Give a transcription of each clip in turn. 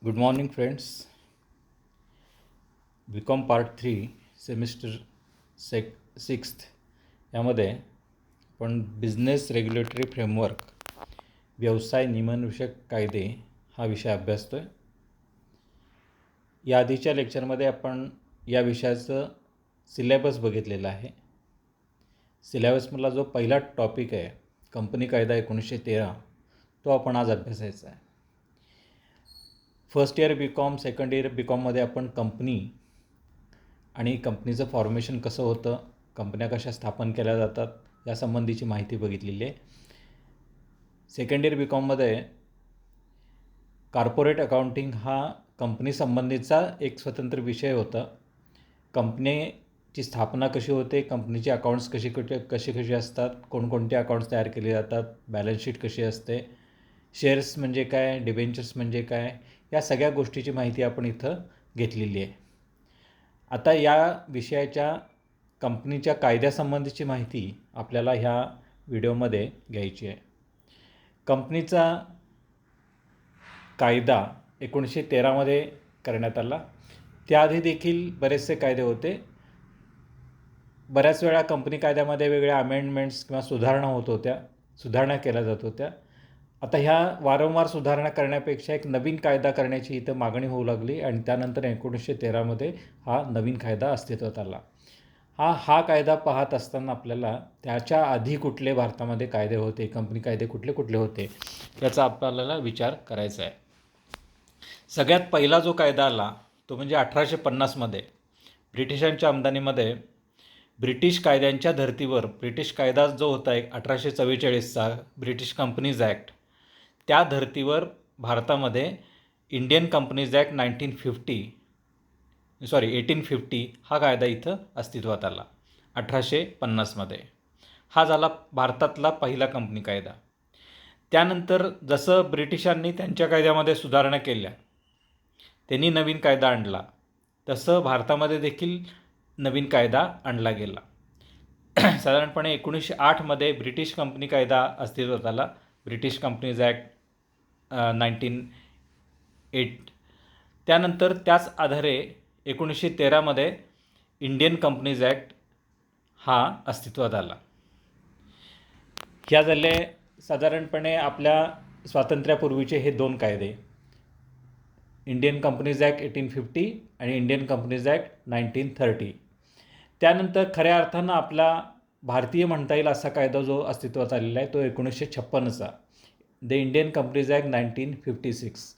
Good morning friends. BCom part 3 semester 6 यामध्ये आपण business regulatory framework व्यवसाय नियमनविषयक कायदे हा विषय अभ्यासतो आहे. या आधीच्या लेक्चरमध्ये आपण या विषयाचं सिलेबस बघितलेला आहे. सिलेबसमधला जो पहिला टॉपिक आहे कंपनी कायदा 1913 तो आपण आज अभ्यासायचा आहे. First year B Com, second year बी.कॉममध्ये आपण कंपनी आणि कंपनीचं फॉर्मेशन कसं होतं, कंपन्या कशा स्थापन केल्या जातात यासंबंधीची माहिती बघितलेली आहे. सेकंड इयर बी.कॉममध्ये कॉर्पोरेट अकाउंटिंग हा कंपनीसंबंधीचा एक स्वतंत्र विषय होता. कंपनीची स्थापना कशी होते, कंपनीची अकाउंट्स कशी असतात, कोणकोणते अकाउंट्स तयार केले जातात, बॅलन्स शीट कशी असते, शेअर्स म्हणजे काय, डिबेंचर्स म्हणजे काय, या सगळ्या गोष्टीची माहिती आपण इथं घेतलेली आहे. आता या विषयाच्या कंपनीच्या कायद्यासंबंधीची माहिती आपल्याला ह्या व्हिडिओमध्ये घ्यायची आहे. कंपनीचा कायदा 1913मध्ये करण्यात आला. त्याआधी देखील बरेचसे कायदे होते. बऱ्याच वेळा कंपनी कायद्यामध्ये वेगळ्या अमेंडमेंट्स किंवा सुधारणा केल्या जात होत्या. आता ह्या वारंवार सुधारणा करण्यापेक्षा एक नवीन कायदा करण्याची इथं मागणी होऊ लागली आणि त्यानंतर 1913मध्ये हा नवीन कायदा अस्तित्वात आला. हा कायदा पाहत असताना आपल्याला त्याच्या आधी कुठले भारतामध्ये कायदे होते, कंपनी कायदे कुठले कुठले होते याचा आपल्याला विचार करायचा आहे. सगळ्यात पहिला जो कायदा आला तो म्हणजे 1850मध्ये ब्रिटिशांच्या आमदानीमध्ये ब्रिटिश कायद्यांच्या धर्तीवर ब्रिटिश कायदा जो होता 1844चा ब्रिटिश कंपनीज ॲक्ट, त्या धर्तीवर भारतामध्ये इंडियन कंपनीज ॲक्ट 1850 हा कायदा इथं अस्तित्वात आला 1850मध्ये. हा झाला भारतातला पहिला कंपनी कायदा. त्यानंतर जसं ब्रिटिशांनी त्यांच्या कायद्यामध्ये सुधारणा केल्या, त्यांनी नवीन कायदा आणला, तसं भारतामध्ये देखील नवीन कायदा आणला गेला. साधारणपणे 1908मध्ये ब्रिटिश कंपनी कायदा अस्तित्वात आला, ब्रिटिश कंपनीज ॲक्ट 1908. त्यानंतर त्याच आधारे 1913मध्ये इंडियन कंपनीज ॲक्ट हा अस्तित्वात आला. ह्या झाले साधारणपणे आपल्या स्वातंत्र्यापूर्वीचे हे दोन कायदे, इंडियन कंपनीज ॲक्ट 1850 आणि इंडियन कंपनीज ॲक्ट 1930. त्यानंतर खऱ्या अर्थानं आपला भारतीय म्हणता येईल असा कायदा जो अस्तित्वात आलेला आहे तो 1956चा the Indian Companies Act 1956.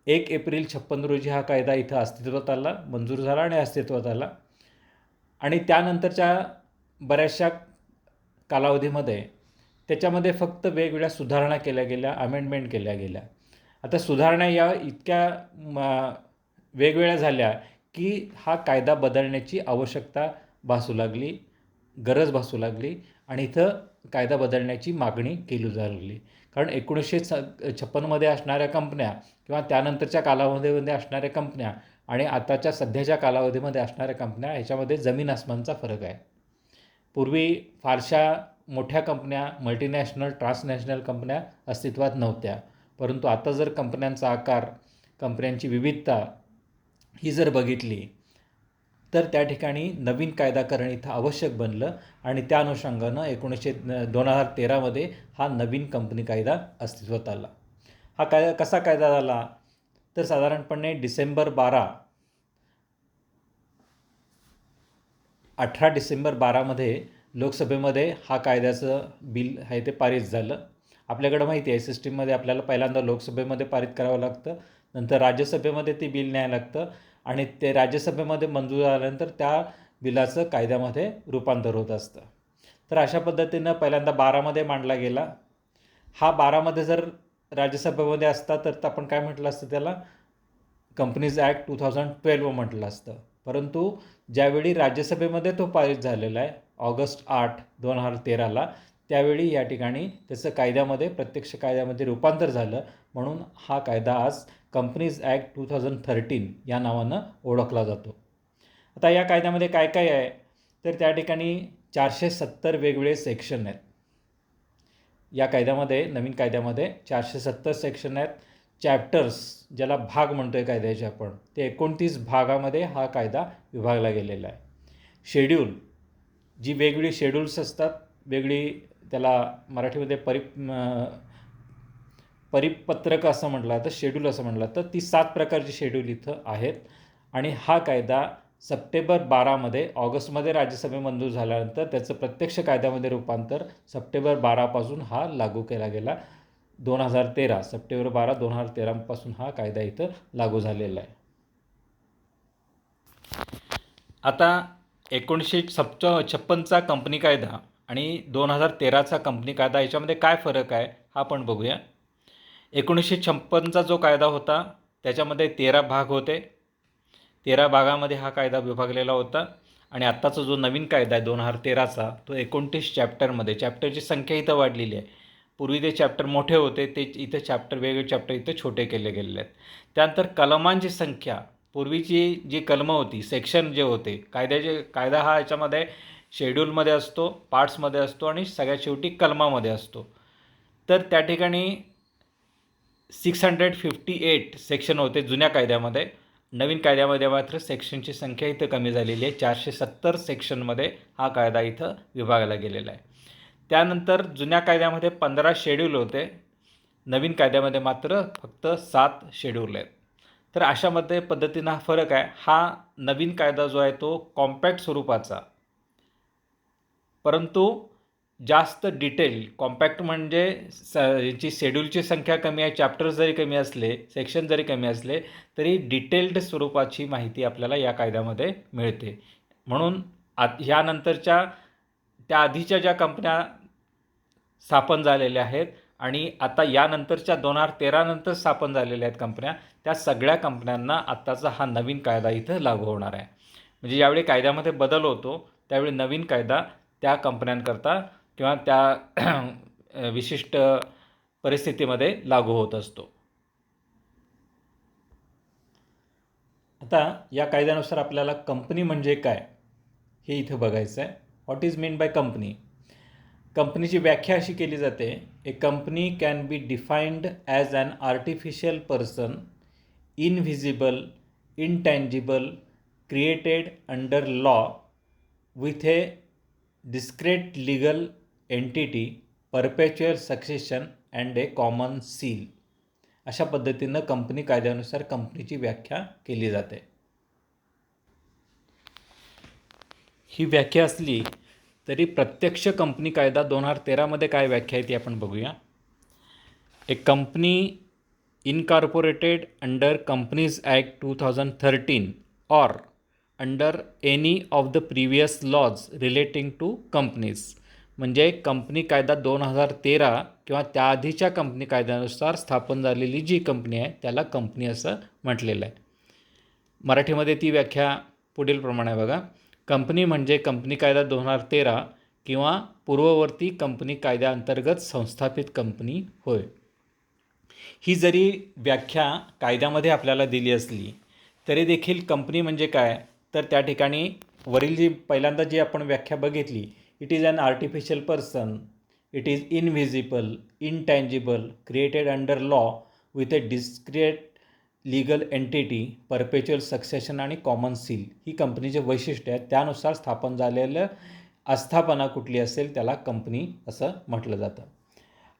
1 April 56 रोजी हा कायदा इथं अस्तित्वात आला, मंजूर झाला आणि अस्तित्वात आला. आणि त्यानंतरच्या बऱ्याचशा कालावधीमध्ये त्याच्यामध्ये फक्त वेगवेगळ्या सुधारणा केल्या गेल्या, अमेंडमेंट केल्या गेल्या. आता सुधारणा या इतक्या वेगवेगळ्या झाल्या की हा कायदा बदलण्याची आवश्यकता भासू लागली, गरज भासू लागली आणि इथं कायदा बदलण्याची मागणी केली जाऊ लागली. कारण 1956मध्ये असणाऱ्या कंपन्या किंवा त्यानंतरच्या कालावधीमध्ये असणाऱ्या कंपन्या आणि आताच्या सध्याच्या कालावधीमध्ये असणाऱ्या कंपन्या ह्याच्यामध्ये जमीन आसमानचा फरक आहे. पूर्वी फारशा मोठ्या कंपन्या, मल्टीनॅशनल, ट्रान्सनॅशनल कंपन्या अस्तित्वात नव्हत्या. परंतु आता जर कंपन्यांचा आकार, कंपन्यांची विविधता ही जर बघितली तर त्या ठिकाणी नवीन कायदा करणं इथं आवश्यक बनलं आणि त्या अनुषंगानं 2013मध्ये हा नवीन कंपनी कायदा अस्तित्वात आला. हा कायदा कसा कायदा झाला तर साधारणपणे 18 डिसेंबर 12मध्ये लोकसभेमध्ये हा कायद्याचं बिल आहे ते पारित झालं. आपल्याकडं माहिती आहे सिस्टीममध्ये आपल्याला पहिल्यांदा लोकसभेमध्ये पारित करावं लागतं, नंतर राज्यसभेमध्ये ते बिल न्यायला लागतं आणि ते राज्यसभेमध्ये मंजूर झाल्यानंतर त्या बिलाचं कायद्यामध्ये रूपांतर होत असतं. तर अशा पद्धतीनं पहिल्यांदा 12मध्ये मांडला गेला. हा 12मध्ये जर राज्यसभेमध्ये असता तर आपण काय म्हटलं असतं, त्याला कंपनीज ॲक्ट 2012 म्हटलं असतं. परंतु ज्यावेळी राज्यसभेमध्ये तो पारित झालेला आहे ऑगस्ट 8, 2013ला, त्यावेळी या ठिकाणी त्याचं प्रत्यक्ष कायद्यामध्ये रूपांतर झालं. म्हणून हा कायदा आज कंपनीज ॲक्ट 2013 या नावानं ओळखला जातो. आता या कायद्यामध्ये काय काय आहे तर त्या ठिकाणी 470 वेगवेगळे सेक्शन आहेत. या कायद्यामध्ये, नवीन कायद्यामध्ये 470 सेक्शन आहेत. चॅप्टर्स, ज्याला भाग म्हणतो आहे कायद्याचे आपण, ते 29 भागामध्ये हा कायदा विभागला गेलेला आहे. शेड्यूल, जी वेगवेगळी शेड्यूल्स असतात, वेगळी, त्याला मराठीमध्ये परिपत्रक असं म्हटलं तर शेड्यूल असं म्हटलं तर ती 7 प्रकारची शेड्यूल इथं आहेत. आणि हा कायदा सप्टेंबर 12मध्ये, ऑगस्टमध्ये राज्यसभे मंजूर झाल्यानंतर त्याचं प्रत्यक्ष कायद्यामध्ये रूपांतर सप्टेंबर 12पासून हा लागू केला गेला. 2013, सप्टेंबर 12, 2013पासून हा कायदा इथं लागू झालेला आहे. आता 1956चा कंपनी कायदा आणि 2013चा कंपनी कायदा याच्यामध्ये काय फरक आहे हा आपण बघूया. 1956चा जो कायदा होता त्याच्यामध्ये 13 भाग होते. 13 भागामध्ये हा कायदा विभागलेला होता. आणि आत्ताचा जो नवीन कायदा आहे 2013चा, तो 29 चॅप्टरमध्ये, चॅप्टरची संख्या इथं वाढलेली आहे. पूर्वी ते चॅप्टर मोठे होते, ते इथं चॅप्टर, वेगळे चॅप्टर इथं छोटे केले गेलेले आहेत. त्यानंतर कलमांची संख्या, पूर्वीची जी कलमं होती, सेक्शन जे होते कायदा हा याच्यामध्ये शेड्यूलमध्ये असतो, पार्ट्समध्ये असतो आणि सगळ्यात शेवटी कलमामध्ये असतो. तर त्या ठिकाणी 658 सेक्शन होते जुन्या कायद्यामध्ये. नवीन कायद्यामध्ये मात्र सेक्शनची संख्या इथं कमी झालेली आहे. 470 सेक्शनमध्ये हा कायदा इथं विभागला गेलेला आहे. त्यानंतर जुन्या कायद्यामध्ये 15 शेड्यूल होते, नवीन कायद्यामध्ये मात्र फक्त 7 शेड्यूल आहेत. तर अशामध्ये पद्धतीनं हा फरक आहे. हा नवीन कायदा जो आहे तो कॉम्पॅक्ट स्वरूपाचा, परंतु जास्त डिटेल, कॉम्पॅक्ट म्हणजे याची शेड्यूलची संख्या कमी आहे, चॅप्टर्स जरी कमी असले, सेक्शन जरी कमी असले, तरी डिटेल्ड स्वरूपाची माहिती आपल्याला या कायद्यामध्ये मिळते. म्हणून ह्यानंतरच्या, त्या आधीच्या ज्या कंपन्या स्थापन झालेल्या आहेत आणि आता यानंतरच्या 2013 नंतर स्थापन झालेल्या आहेत कंपन्या, त्या सगळ्या कंपन्यांना आत्ताचा हा नवीन कायदा इथं लागू होणार आहे. म्हणजे ज्यावेळी कायद्यामध्ये बदल होतो त्यावेळी नवीन कायदा त्या कंपन्यांकरता किंवा त्या विशिष्ट परिस्थितीमध्ये लागू होत असतो. आता या कायद्यानुसार आपल्याला कंपनी म्हणजे काय हे इथं बघायचं आहे. What is mean by company? कंपनीची व्याख्या अशी केली जाते, a company can be defined as an artificial person, invisible, intangible, created under law with a discrete legal entity, perpetual succession and a common seal. अशा पद्धतीनं कंपनी कायद्यानुसार कंपनीची व्याख्या केली जाते. ही व्याख्या असली तरी प्रत्यक्ष कंपनी कायदा 2013मध्ये काय व्याख्या आहे ती आपण बघूया. A company incorporated under Companies Act 2013 or under any of the previous laws relating to companies. म्हणजे कंपनी कायदा 2013 किंवा त्याआधीच्या कंपनी कायद्यानुसार स्थापन झालेली जी कंपनी आहे त्याला कंपनी असं म्हटलेलं आहे. मराठीमध्ये ती व्याख्या पुढील प्रमाणे आहे बघा. कंपनी म्हणजे कंपनी कायदा 2013 किंवा पूर्ववर्ती कंपनी कायद्याअंतर्गत संस्थापित कंपनी होय. ही जरी व्याख्या कायद्यामध्ये आपल्याला दिली असली तरी देखील कंपनी म्हणजे काय, तर त्या ठिकाणी वरील जी पहिल्यांदा जी आपण व्याख्या बघितली, it is an artificial person, it is invisible, intangible, created under law with a discrete legal entity, perpetual succession आणि कॉमन सील. ही कंपनीचे वैशिष्ट्य आहेत. त्यानुसार स्थापन झालेलं आस्थापना कुठली असेल त्याला कंपनी असं म्हटलं जातं.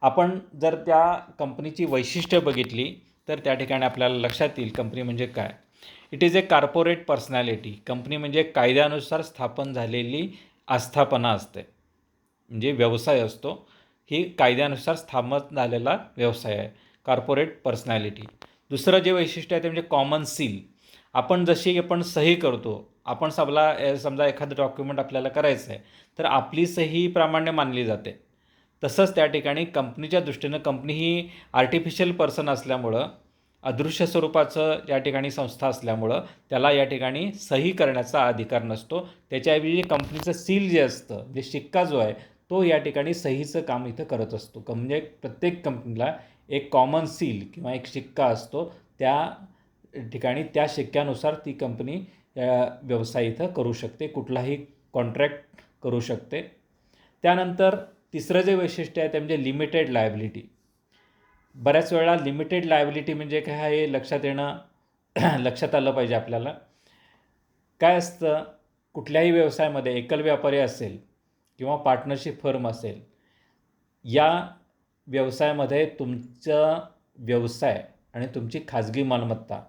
आपण जर त्या कंपनीची वैशिष्ट्य बघितली तर त्या ठिकाणी आपल्याला लक्षात येईल कंपनी म्हणजे काय. It is a corporate personality. Company म्हणजे कायद्यानुसार स्थापन झालेली आस्थापना असते, म्हणजे व्यवसाय असतो. ही कायद्यानुसार स्थापन झालेला व्यवसाय आहे, कॉर्पोरेट पर्सनॅलिटी. दुसरं जे वैशिष्ट्य आहे ते म्हणजे कॉमन सील. आपण सही करतो, आपण समजा एखादं डॉक्युमेंट आपल्याला करायचं आहे तर आपली सही प्रामाण्य मानली जाते. तसंच त्या ठिकाणी कंपनीच्या दृष्टीनं कंपनी ही आर्टिफिशियल पर्सन असल्यामुळं, अदृश्य स्वरूपाचं या ठिकाणी संस्था असल्यामुळं त्याला या ठिकाणी सही करण्याचा अधिकार नसतो. त्याच्याऐवजी कंपनीचं सील जे असतं, जे शिक्का जो आहे तो या ठिकाणी सहीचं काम इथं करत असतो. म्हणजे प्रत्येक कंपनीला एक कॉमन सील किंवा एक शिक्का असतो. त्या ठिकाणी त्या शिक्क्यानुसार ती कंपनी व्यवसाय इथं करू शकते, कुठलाही कॉन्ट्रॅक्ट करू शकते. त्यानंतर तिसरं जे वैशिष्ट्य आहे ते म्हणजे लिमिटेड लायबिलिटी. बऱ्याच वेळा लिमिटेड लायबिलिटी म्हणजे काय हे लक्षात येणं लक्षात आलं पाहिजे आपल्याला. काय असतं, कुठल्याही व्यवसायामध्ये एकल व्यापारी असेल किंवा पार्टनरशिप फर्म असेल, या व्यवसायामध्ये तुमचा व्यवसाय आणि तुमची खाजगी मालमत्ता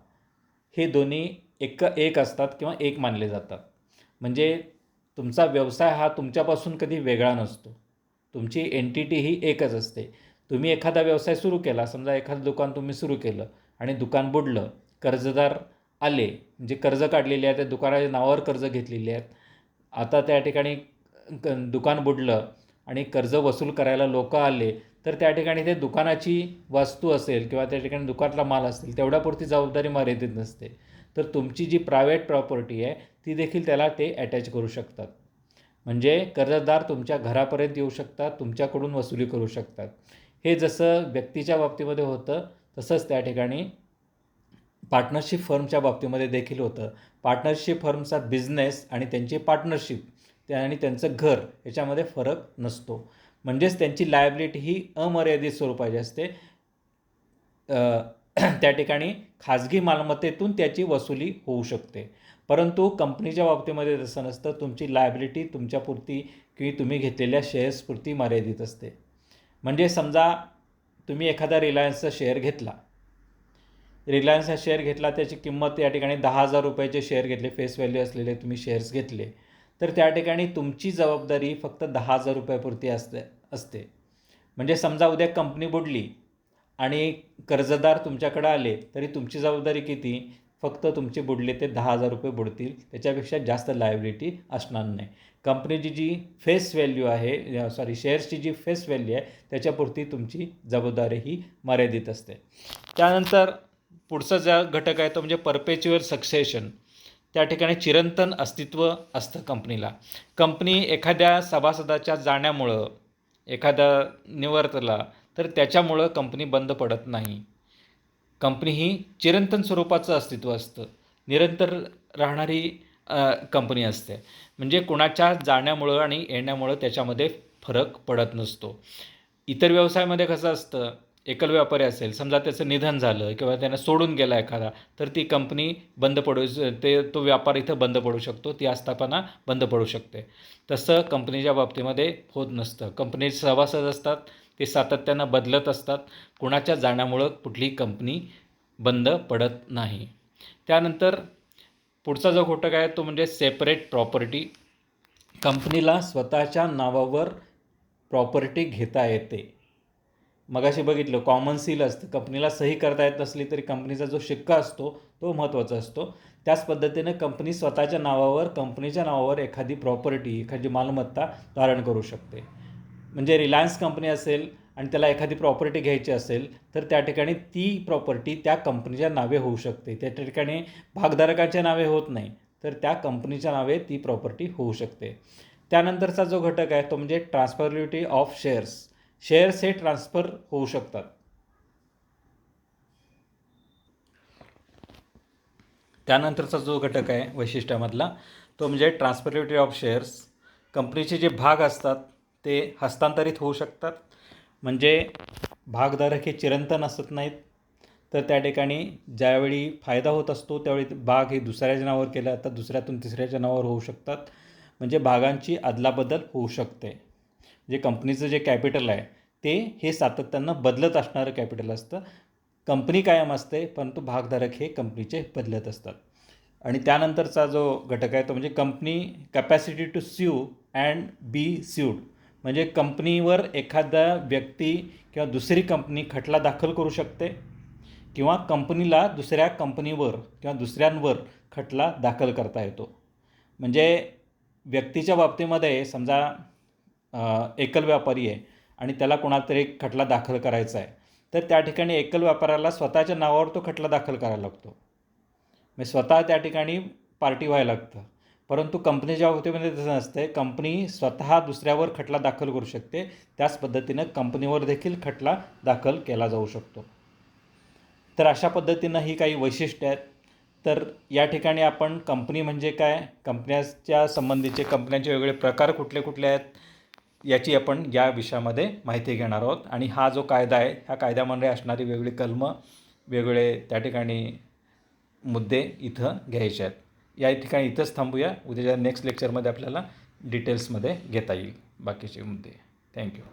हे दोन्ही एक असतात किंवा एक मानले जातात. म्हणजे तुमचा व्यवसाय हा तुमच्यापासून कधी वेगळा नसतो. तुमची एंटिटी ही एकच असते. तुम्ही एखादा व्यवसाय सुरू केला, समजा एखादं दुकान तुम्ही सुरू केलं आणि दुकान बुडलं, कर्जदार आले, म्हणजे कर्ज काढलेले आहे, त्या दुकानाच्या नावावर कर्ज घेतलेली आहेत. आता त्या ठिकाणी दुकान बुडलं आणि कर्ज वसूल करायला लोक आले, तर त्या ठिकाणी ते दुकानाची वस्तू असेल किंवा त्या ठिकाणी दुकानातला माल असेल तेवढ्यापुरती जबाबदारी मर्यादित नसते. तर तुमची जी प्रायव्हेट प्रॉपर्टी आहे ती देखील त्याला ते अटॅच करू शकतात. म्हणजे कर्जदार तुमच्या घरापर्यंत येऊ शकतात, तुमच्याकडून वसुली करू शकतात. हे जसं व्यक्तीच्या बाबतीमध्ये होतं तसंच त्या ठिकाणी पार्टनरशिप फर्मच्या बाबतीमध्ये देखील होतं. पार्टनरशिप फर्मचा बिझनेस आणि त्यांची पार्टनरशिप आणि त्यांचं घर याच्यामध्ये फरक नसतो. म्हणजेच त्यांची लायबिलिटी ही अमर्यादित स्वरूपाची असते. त्या ठिकाणी खाजगी मालमत्तेतून त्याची वसुली होऊ शकते. परंतु कंपनीच्या बाबतीमध्ये तसं नसतं. तुमची लायबिलिटी तुमच्यापुरती किंवा तुम्ही घेतलेल्या शेअर्सपुरती मर्यादित असते. म्हणजे समजा तुम्ही एखादा रिलायन्सचा शेअर घेतला, रिलायन्सचा शेअर घेतला, त्याची किंमत या ठिकाणी 10,000 रुपयाचे शेअर घेतले, फेस व्हॅल्यू असलेले तुम्ही शेअर्स घेतले, तर त्या ठिकाणी तुमची जबाबदारी फक्त 10,000 रुपयापुरती असते. म्हणजे समजा उद्या कंपनी बुडली आणि कर्जदार तुमच्याकडे आले तरी तुमची जबाबदारी किती? फक्त तुमचे बुडले ते 10,000 रुपये बुडतील, त्याच्यापेक्षा जास्त लायबिलिटी असणार नाही. कंपनीची जी फेस व्हॅल्यू आहे, शेअर्सची जी फेस व्हॅल्यू आहे त्याच्यापुरती तुमची जबाबदारी ही मर्यादित असते. त्यानंतर पुढचा जो घटक आहे तो म्हणजे परपेच्युअल सक्सेशन. त्या ठिकाणी चिरंतन अस्तित्व असतं कंपनीला. कंपनी एखाद्या सभासदाच्या जाण्यामुळं, एखादा निवर्तला तर त्याच्यामुळं कंपनी बंद पडत नाही. कंपनी ही चिरंतन स्वरूपाचं अस्तित्व असतं, निरंतर राहणारी कंपनी असते. म्हणजे कुणाच्या जाण्यामुळं आणि येण्यामुळं त्याच्यामध्ये फरक पडत नसतो. इतर व्यवसायामध्ये कसं असतं, एकल व्यापारी असेल, समजा त्याचं निधन झालं किंवा त्यानं सोडून गेला एखादा, तर ती कंपनी बंद पडू तो व्यापार इथं बंद पडू शकतो, ती आस्थापना बंद पडू शकते. तसं कंपनीच्या बाबतीमध्ये होत नसतं. कंपनीचे सभासद असतात, ते सातत्यानं बदलत असतात. कुणाच्या जाण्यामुळं कुठलीही कंपनी बंद पडत नाही. त्यानंतर पुढचा जो घटक आहे तो म्हणजे सेपरेट प्रॉपर्टी. कंपनीला स्वतःच्या नावावर प्रॉपर्टी घेता येते. मगाशी बघितलं कॉमन सील असतं, कंपनीला सही करता येत नसली तरी कंपनीचा जो शिक्का असतो तो महत्त्वाचा असतो. त्याच पद्धतीने कंपनी स्वतःच्या नावावर, कंपनीच्या नावावर एखादी प्रॉपर्टी, एखादी मालमत्ता धारण करू शकते. म्हणजे रिलायन्स कंपनी असेल आणि त्याला एखादी प्रॉपर्टी घ्यायची असेल तर त्या ठिकाणी ती प्रॉपर्टी त्या कंपनीच्या नावे होऊ शकते. त्या ठिकाणी भागधारकांच्या नावे होत नाही, तर त्या कंपनीच्या नावे ती प्रॉपर्टी होऊ शकते. त्यानंतरचा जो घटक आहे तो म्हणजे ट्रान्सफरबिलिटी ऑफ शेअर्स. शेअर्स हे ट्रान्सफर होऊ शकतात. त्यानंतरचा जो घटक आहे वैशिष्ट्यामधला तो म्हणजे ट्रान्सफरबिलिटी ऑफ शेअर्स. कंपनीचे जे भाग असतात ते हस्तांतरित होऊ शकतात. म्हणजे भागधारक हे चिरंतन असत नाहीत, तर त्या ठिकाणी ज्यावेळी फायदा होत असतो त्यावेळी भाग हे दुसऱ्याच्या नावावर केले जातात, दुसऱ्यातून तिसऱ्याच्या नावावर होऊ शकतात. म्हणजे भागांची अदलाबदल होऊ शकते. जे कंपनीचं जे कॅपिटल आहे ते हे सातत्यानं बदलत असणारं कॅपिटल असतं. कंपनी कायम असते परंतु भागधारक हे कंपनीचे बदलत असतात. आणि त्यानंतरचा जो घटक आहे तो म्हणजे company capacity to sue and be sued. म्हणजे कंपनीवर एखादा व्यक्ती किंवा दुसरी कंपनी खटला दाखल करू शकते किंवा कंपनीला दुसऱ्या कंपनीवर किंवा दुसऱ्यांवर खटला दाखल करता येतो. म्हणजे व्यक्तीच्या बाबतीमध्ये समजा एकल व्यापारी आहे आणि त्याला कोणाला तरी खटला दाखल करायचा आहे, तर त्या ठिकाणी एकल व्यापाऱ्याला स्वतःच्या नावावर तो खटला दाखल करायला लागतो. म्हणजे स्वतः त्या ठिकाणी पार्टी व्हायला लागतं. परंतु कंपनीच्या बाबतीमध्ये तसं नसतं. कंपनी स्वतः दुसऱ्यावर खटला दाखल करू शकते. त्याच पद्धतीनं कंपनीवर देखील खटला दाखल केला जाऊ शकतो. तर अशा पद्धतीनं ही काही वैशिष्ट्ये आहेत. तर या ठिकाणी आपण कंपनी म्हणजे काय, कंपन्यांच्या संबंधीचे कंपन्यांचे वेगवेगळे प्रकार कुठले कुठले आहेत, याची आपण या विषयामध्ये माहिती घेणार आहोत. आणि हा जो कायदा आहे, ह्या कायद्यामध्ये असणारी वेगवेगळी कलमं, वेगवेगळे त्या ठिकाणी मुद्दे इथं घ्यायचे आहेत. या ठिकाणी इथंच थांबूया. उद्याच्या नेक्स्ट लेक्चरमध्ये आपल्याला डिटेल्समध्ये घेता येईल बाकीचे मुद्दे. थँक्यू.